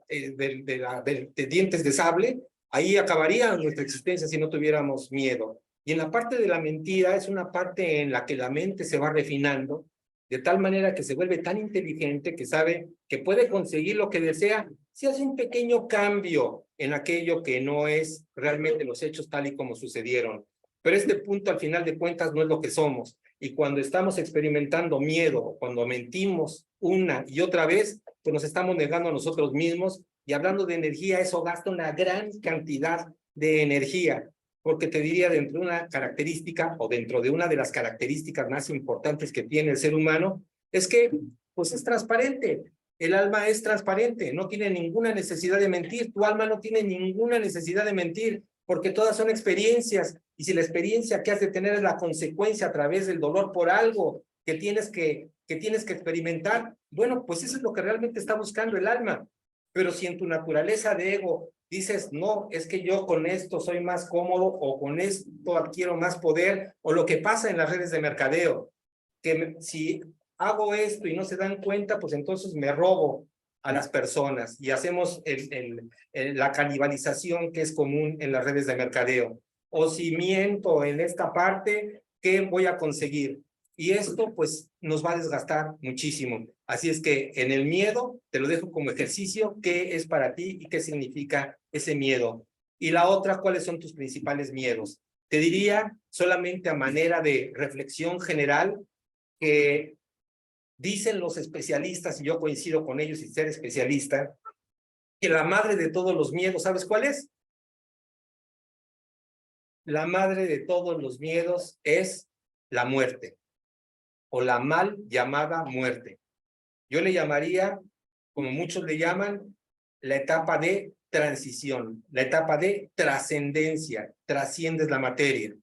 [SPEAKER 1] dientes de sable, ahí acabaría nuestra existencia si no tuviéramos miedo. Y en la parte de la mentira es una parte en la que la mente se va refinando, de tal manera que se vuelve tan inteligente que sabe que puede conseguir lo que desea si hace un pequeño cambio en aquello que no es realmente los hechos tal y como sucedieron. Pero este punto al final de cuentas no es lo que somos. Y cuando estamos experimentando miedo, cuando mentimos una y otra vez, pues nos estamos negando a nosotros mismos. Y hablando de energía, eso gasta una gran cantidad de energía, porque te diría, dentro de una característica o dentro de una de las características más importantes que tiene el ser humano, es que pues es transparente. El alma es transparente, no tiene ninguna necesidad de mentir. Tu alma no tiene ninguna necesidad de mentir, porque todas son experiencias. Y si la experiencia que has de tener es la consecuencia a través del dolor por algo que tienes que experimentar, bueno, pues eso es lo que realmente está buscando el alma. Pero si en tu naturaleza de ego dices, no, es que yo con esto soy más cómodo, o con esto adquiero más poder, o lo que pasa en las redes de mercadeo, que si hago esto y no se dan cuenta, pues entonces me robo a las personas y hacemos la canibalización que es común en las redes de mercadeo. O si miento en esta parte, ¿qué voy a conseguir? Y esto pues nos va a desgastar muchísimo. Así es que en el miedo, te lo dejo como ejercicio, ¿qué es para ti y qué significa ese miedo? Y la otra, ¿cuáles son tus principales miedos? Te diría, solamente a manera de reflexión general, que dicen los especialistas, y yo coincido con ellos sin ser especialista, que la madre de todos los miedos, ¿sabes cuál es? La madre de todos los miedos es la muerte, o la mal llamada muerte. Yo le llamaría, como muchos le llaman, la etapa de transición, la etapa de trascendencia, trasciendes la materia.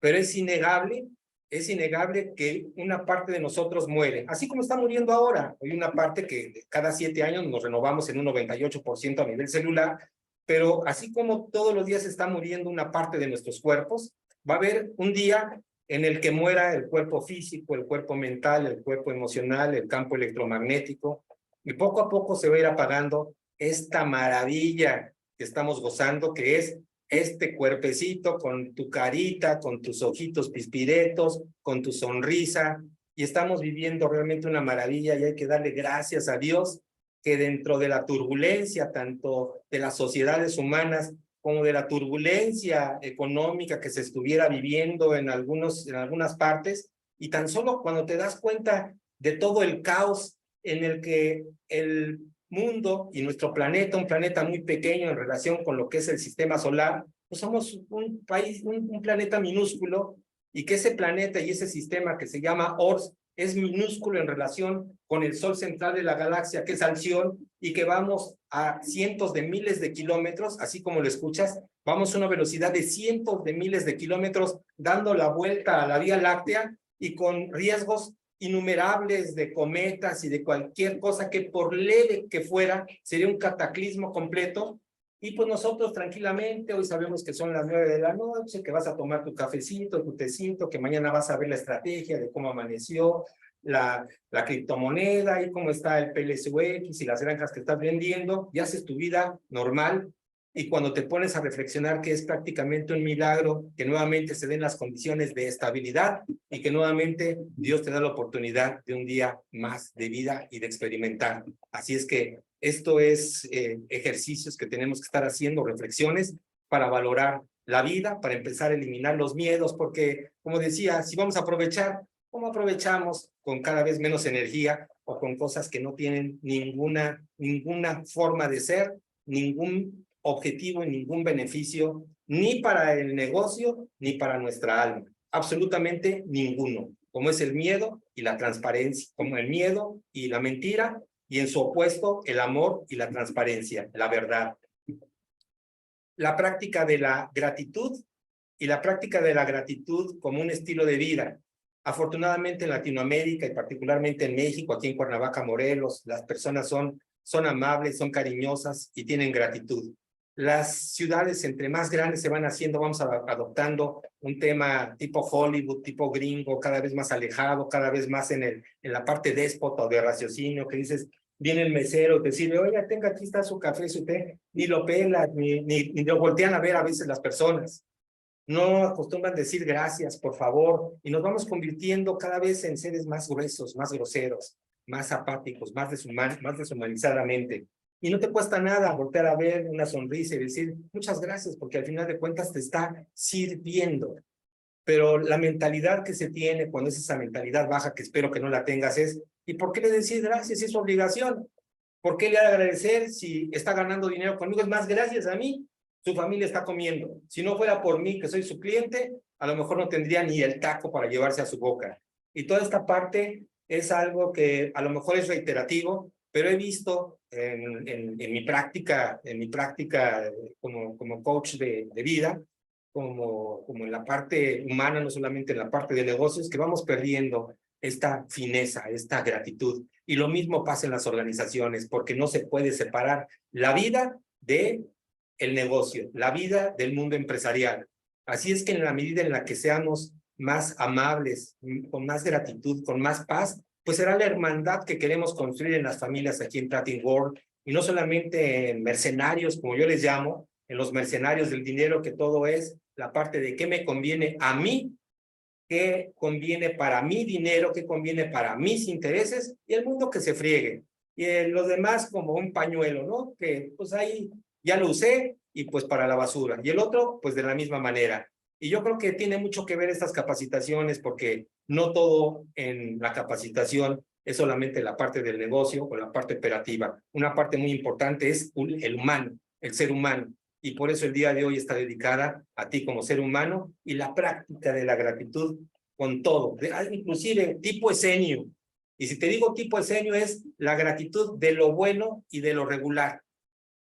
[SPEAKER 1] Pero es innegable que una parte de nosotros muere, así como está muriendo ahora. Hay una parte que cada 7 años nos renovamos en un 98% a nivel celular, pero así como todos los días está muriendo una parte de nuestros cuerpos, va a haber un día en el que muera el cuerpo físico, el cuerpo mental, el cuerpo emocional, el campo electromagnético, y poco a poco se va a ir apagando esta maravilla que estamos gozando, que es este cuerpecito con tu carita, con tus ojitos pispiretos, con tu sonrisa, y estamos viviendo realmente una maravilla, y hay que darle gracias a Dios que dentro de la turbulencia, tanto de las sociedades humanas como de la turbulencia económica que se estuviera viviendo en algunas partes, y tan solo cuando te das cuenta de todo el caos en el que el mundo y nuestro planeta, un planeta muy pequeño en relación con lo que es el sistema solar, pues somos un país, un planeta minúsculo, y que ese planeta y ese sistema que se llama ORS es minúsculo en relación con el sol central de la galaxia, que es Alción, y que vamos a cientos de miles de kilómetros, así como lo escuchas, vamos a una velocidad de cientos de miles de kilómetros dando la vuelta a la Vía Láctea, y con riesgos innumerables de cometas y de cualquier cosa que, por leve que fuera, sería un cataclismo completo. Y pues nosotros tranquilamente, hoy sabemos que son las 9 de la noche, que vas a tomar tu cafecito, tu tecito, que mañana vas a ver la estrategia de cómo amaneció la criptomoneda y cómo está el PLSUX y las granjas que estás vendiendo, y haces tu vida normal. Y cuando te pones a reflexionar que es prácticamente un milagro que nuevamente se den las condiciones de estabilidad, y que nuevamente Dios te da la oportunidad de un día más de vida y de experimentar. Así es que esto es ejercicios que tenemos que estar haciendo, reflexiones para valorar la vida, para empezar a eliminar los miedos, porque, como decía, si vamos a aprovechar, ¿cómo aprovechamos con cada vez menos energía o con cosas que no tienen ninguna forma de ser, ningún objetivo y ningún beneficio, ni para el negocio, ni para nuestra alma? Absolutamente ninguno, como es el miedo y la transparencia, como el miedo y la mentira, y en su opuesto, el amor y la transparencia, la verdad. La práctica de la gratitud, y la práctica de la gratitud como un estilo de vida. Afortunadamente en Latinoamérica y particularmente en México, aquí en Cuernavaca, Morelos, las personas son amables, son cariñosas y tienen gratitud. Las ciudades, entre más grandes se van haciendo, vamos adoptando un tema tipo Hollywood, tipo gringo, cada vez más alejado, cada vez más en la parte déspota o de raciocinio, que dices, viene el mesero, te sirve, oiga, tenga, aquí está su café, su té, ni lo pelan, ni lo voltean a ver a veces las personas. No acostumbran decir gracias, por favor, y nos vamos convirtiendo cada vez en seres más gruesos, más groseros, más apáticos, más deshumanizadamente. Y no te cuesta nada voltear a ver una sonrisa y decir muchas gracias, porque al final de cuentas te está sirviendo. Pero la mentalidad que se tiene cuando es esa mentalidad baja, que espero que no la tengas, es, ¿y por qué le decir gracias? Es su obligación. ¿Por qué le ha de agradecer si está ganando dinero conmigo? Es más, gracias a mí, su familia está comiendo. Si no fuera por mí, que soy su cliente, a lo mejor no tendría ni el taco para llevarse a su boca. Y toda esta parte es algo que a lo mejor es reiterativo, pero he visto en mi práctica como coach de vida, como en la parte humana, no solamente en la parte de negocios, que vamos perdiendo esta fineza, esta gratitud. Y lo mismo pasa en las organizaciones, porque no se puede separar la vida de el negocio, la vida del mundo empresarial. Así es que en la medida en la que seamos más amables, con más gratitud, con más paz, pues será la hermandad que queremos construir en las familias aquí en Platin World, y no solamente en mercenarios, como yo les llamo, en los mercenarios del dinero, que todo es la parte de qué me conviene a mí, qué conviene para mi dinero, qué conviene para mis intereses, y el mundo que se friegue. Y los demás como un pañuelo, ¿no? Que pues ahí ya lo usé y pues para la basura. Y el otro, pues de la misma manera. Y yo creo que tiene mucho que ver estas capacitaciones, porque no todo en la capacitación es solamente la parte del negocio o la parte operativa. Una parte muy importante es el humano, el ser humano. Y por eso el día de hoy está dedicada a ti como ser humano y la práctica de la gratitud con todo, inclusive tipo esenio. Y si te digo tipo esenio, es la gratitud de lo bueno y de lo regular,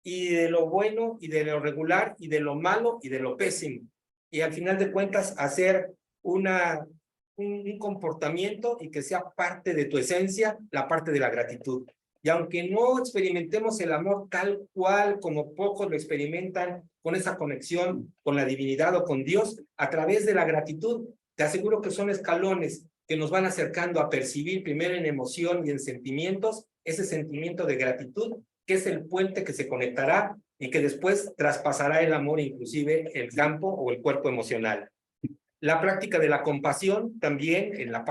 [SPEAKER 1] y de lo bueno y de lo regular, y de lo malo y de lo pésimo. Y al final de cuentas hacer un comportamiento y que sea parte de tu esencia, la parte de la gratitud. Y aunque no experimentemos el amor tal cual como pocos lo experimentan, con esa conexión con la divinidad o con Dios, a través de la gratitud, te aseguro que son escalones que nos van acercando a percibir primero en emoción y en sentimientos, ese sentimiento de gratitud, que es el puente que se conectará y que después traspasará el amor, inclusive el campo o el cuerpo emocional. La práctica de la compasión también en la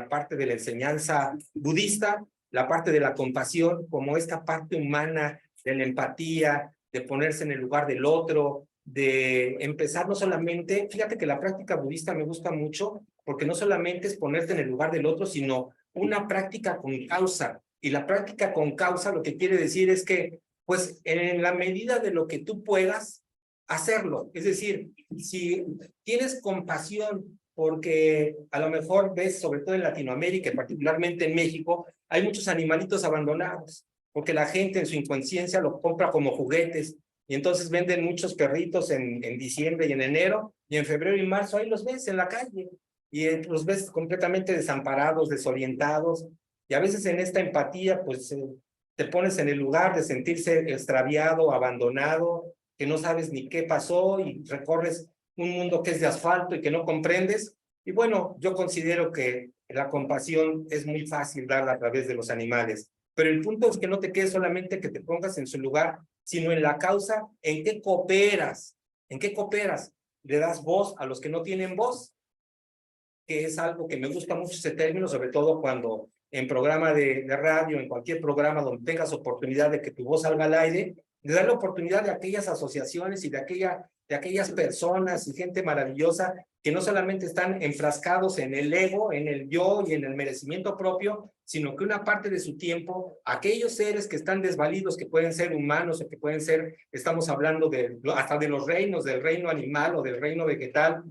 [SPEAKER 1] parte de la enseñanza budista, la parte de la compasión como esta parte humana de la empatía, de ponerse en el lugar del otro, de empezar no solamente, fíjate que la práctica budista me gusta mucho porque no solamente es ponerte en el lugar del otro, sino una práctica con causa. Y la práctica con causa lo que quiere decir es que, pues en la medida de lo que tú puedas, hacerlo. Es decir, si tienes compasión porque a lo mejor ves, sobre todo en Latinoamérica y particularmente en México, hay muchos animalitos abandonados, porque la gente en su inconsciencia los compra como juguetes, y entonces venden muchos perritos en diciembre y en enero, y en febrero y marzo ahí los ves en la calle, y los ves completamente desamparados, desorientados, y a veces en esta empatía, pues te pones en el lugar de sentirse extraviado, abandonado, que no sabes ni qué pasó y recorres un mundo que es de asfalto y que no comprendes. Y bueno, yo considero que la compasión es muy fácil darla a través de los animales, pero el punto es que no te quedes solamente que te pongas en su lugar, sino en la causa, en qué cooperas, le das voz a los que no tienen voz, que es algo que me gusta mucho ese término, sobre todo cuando en programa de radio, en cualquier programa donde tengas oportunidad de que tu voz salga al aire, de dar la oportunidad de aquellas asociaciones y de aquellas personas y gente maravillosa que no solamente están enfrascados en el ego, en el yo y en el merecimiento propio, sino que una parte de su tiempo, aquellos seres que están desvalidos, que pueden ser humanos o que pueden ser, estamos hablando hasta de los reinos, del reino animal o del reino vegetal,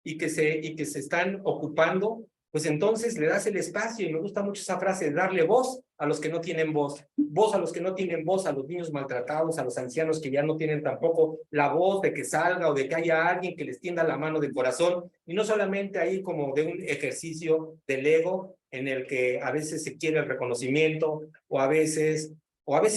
[SPEAKER 1] y que se están ocupando, pues entonces le das el espacio. Y me gusta mucho esa frase de darle voz a los que no tienen voz, voz a los que no tienen voz, a los niños maltratados, a los ancianos que ya no tienen tampoco la voz de que salga o de que haya alguien que les tienda la mano del corazón, y no solamente ahí como de un ejercicio del ego en el que a veces se quiere el reconocimiento o a veces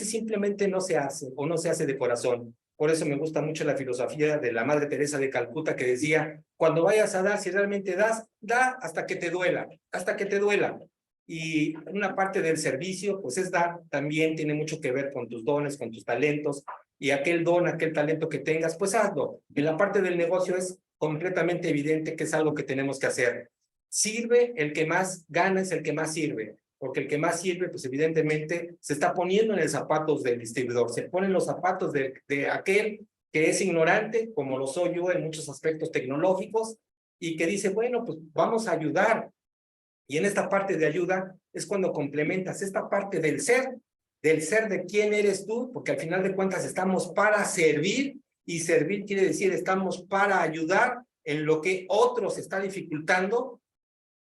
[SPEAKER 1] simplemente no se hace o no se hace de corazón. Por eso me gusta mucho la filosofía de la Madre Teresa de Calcuta, que decía, cuando vayas a dar, si realmente das, da hasta que te duela, hasta que te duela. Y una parte del servicio, pues es dar, también tiene mucho que ver con tus dones, con tus talentos, y aquel don, aquel talento que tengas, pues hazlo. En la parte del negocio es completamente evidente que es algo que tenemos que hacer. Sirve, el que más gana es el que más sirve, porque el que más sirve, pues evidentemente se está poniendo en los zapatos del distribuidor, se ponen los zapatos de aquel que es ignorante, como lo soy yo en muchos aspectos tecnológicos, y que dice, bueno, pues vamos a ayudar. Y en esta parte de ayuda es cuando complementas esta parte del ser, del ser de quién eres tú, porque al final de cuentas estamos para servir, y servir quiere decir estamos para ayudar en lo que otros está dificultando,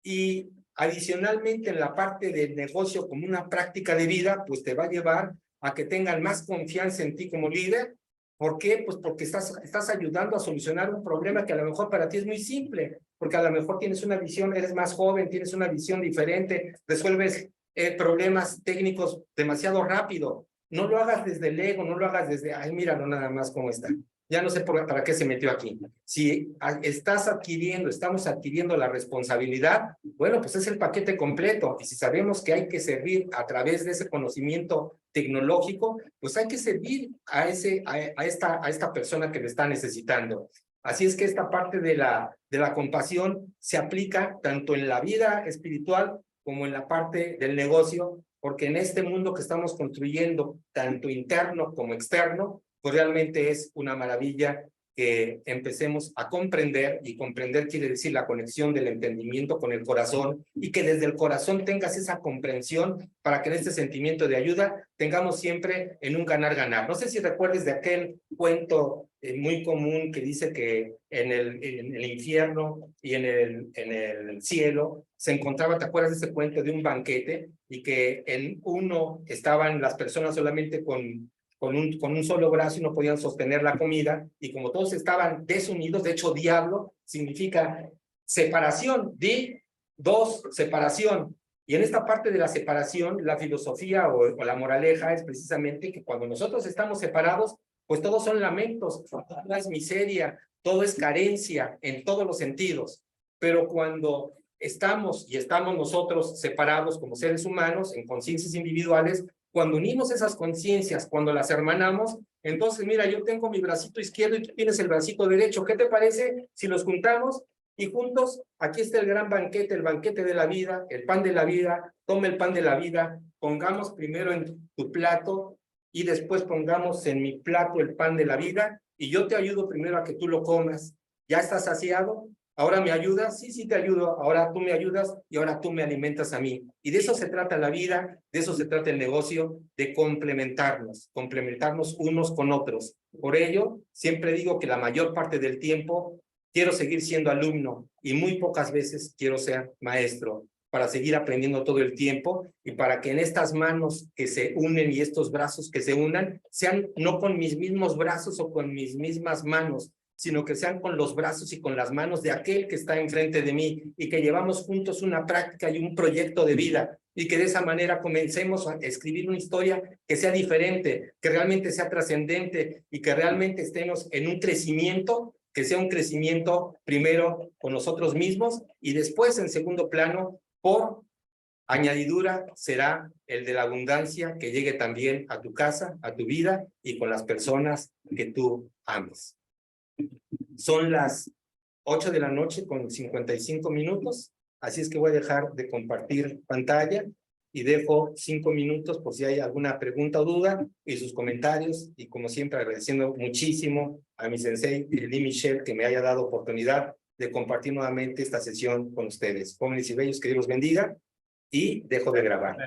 [SPEAKER 1] y adicionalmente en la parte del negocio como una práctica de vida, pues te va a llevar a que tengan más confianza en ti como líder. ¿Por qué? Pues porque estás ayudando a solucionar un problema que a lo mejor para ti es muy simple, porque a lo mejor tienes una visión, eres más joven, tienes una visión diferente, resuelves problemas técnicos demasiado rápido. No lo hagas desde el ego, no lo hagas desde, ay, míralo nada más cómo está. Ya no sé para qué se metió aquí. Si estamos adquiriendo la responsabilidad, bueno, pues es el paquete completo. Y si sabemos que hay que servir a través de ese conocimiento tecnológico, pues hay que servir a esta persona que lo está necesitando. Así es que esta parte de la compasión se aplica tanto en la vida espiritual como en la parte del negocio, porque en este mundo que estamos construyendo, tanto interno como externo, pues realmente es una maravilla que empecemos a comprender, y comprender quiere decir la conexión del entendimiento con el corazón, y que desde el corazón tengas esa comprensión para que en este sentimiento de ayuda tengamos siempre en un ganar-ganar. No sé si recuerdes de aquel cuento muy común que dice que en el infierno y en el cielo se encontraba, ¿te acuerdas de ese cuento de un banquete? Y que en uno estaban las personas solamente con un solo brazo y no podían sostener la comida, y como todos estaban desunidos, de hecho diablo significa separación, separación. Y en esta parte de la separación, la filosofía o la moraleja es precisamente que cuando nosotros estamos separados, pues todos son lamentos, todo es miseria, todo es carencia en todos los sentidos. Pero cuando estamos nosotros separados como seres humanos en conciencias individuales, cuando unimos esas conciencias, cuando las hermanamos, entonces mira, yo tengo mi bracito izquierdo y tú tienes el bracito derecho. ¿Qué te parece si los juntamos? Y juntos, aquí está el gran banquete, el banquete de la vida, el pan de la vida. Toma el pan de la vida, pongamos primero en tu plato y después pongamos en mi plato el pan de la vida, y yo te ayudo primero a que tú lo comas. ¿Ya estás saciado? ¿Ahora me ayudas? Sí, sí te ayudo. Ahora tú me ayudas y ahora tú me alimentas a mí. Y de eso se trata la vida, de eso se trata el negocio, de complementarnos unos con otros. Por ello, siempre digo que la mayor parte del tiempo quiero seguir siendo alumno y muy pocas veces quiero ser maestro, para seguir aprendiendo todo el tiempo, y para que en estas manos que se unen y estos brazos que se unan, sean no con mis mismos brazos o con mis mismas manos, sino que sean con los brazos y con las manos de aquel que está enfrente de mí, y que llevamos juntos una práctica y un proyecto de vida, y que de esa manera comencemos a escribir una historia que sea diferente, que realmente sea trascendente, y que realmente estemos en un crecimiento, que sea un crecimiento primero con nosotros mismos, y después en segundo plano, por añadidura, será el de la abundancia que llegue también a tu casa, a tu vida y con las personas que tú ames. Son las 8 de la noche con 55 minutos, así es que voy a dejar de compartir pantalla y dejo 5 minutos por si hay alguna pregunta o duda y sus comentarios, y como siempre agradeciendo muchísimo a mi sensei, Lee Michel, que me haya dado oportunidad de compartir nuevamente esta sesión con ustedes. Jóvenes y bellos, que Dios los bendiga, y dejo de grabar.